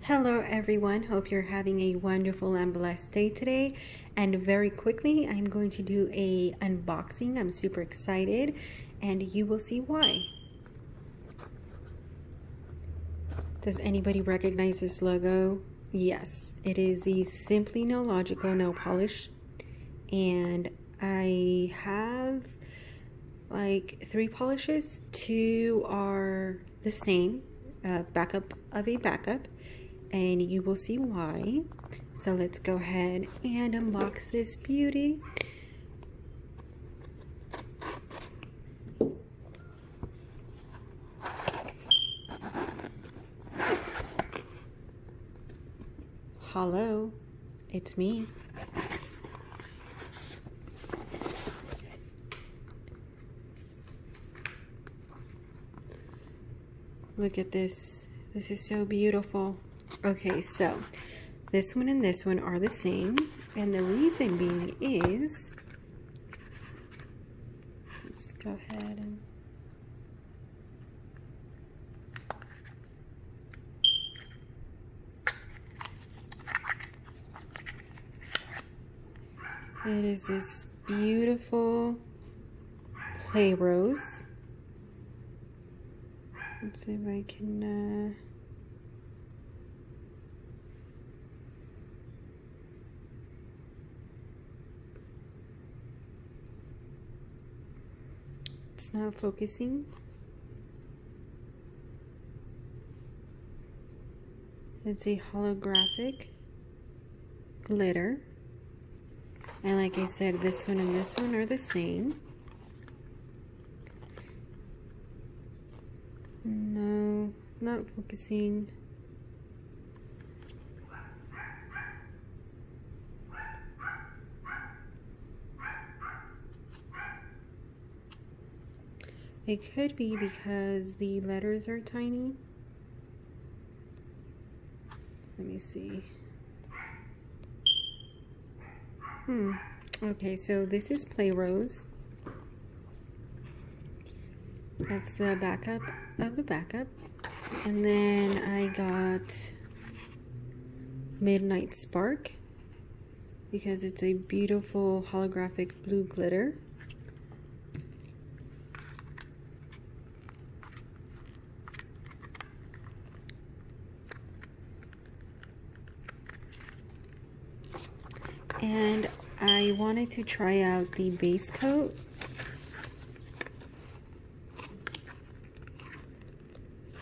Hello everyone, hope you're having a wonderful and blessed day today. And very quickly, I'm going to do a unboxing. I'm super excited and you will see why. Does anybody recognize this logo? Yes, it is the Simply No Logical nail polish. And I have like 3 polishes. 2 are the same, backup of a backup, and you will see why. So let's go ahead and unbox this beauty. Hello, it's me. Look at this. This is so beautiful. Okay, so this one and this one are the same, and the reason being is, let's go ahead and it is this beautiful play rose. Let's see if I can it's not focusing. It's a holographic glitter. And like I said, this one and this one are the same. No, not focusing. It could be because the letters are tiny. Let me see. Okay, so this is Play Rose. That's the backup of the backup. And then I got Midnight Spark because it's a beautiful holographic blue glitter. And I wanted to try out the base coat.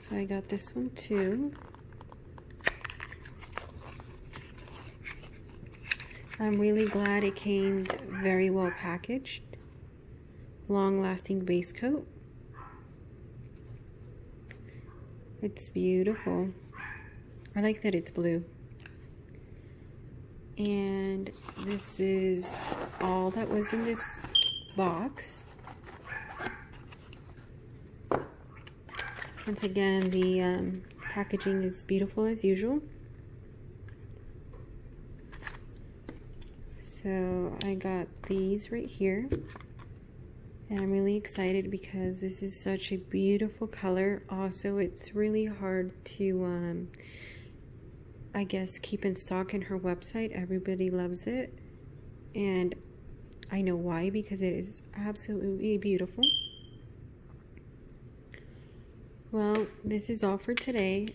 So I got this one too. I'm really glad it came very well packaged. Long-lasting base coat. It's beautiful. I like that it's blue. And this is all that was in this box. Once again, the packaging is beautiful as usual. So I got these right here. And I'm really excited because this is such a beautiful color. Also, it's really hard to I guess keep in stock in her website. Everybody loves it, and I know why, because it is absolutely beautiful. Well, this is all for today.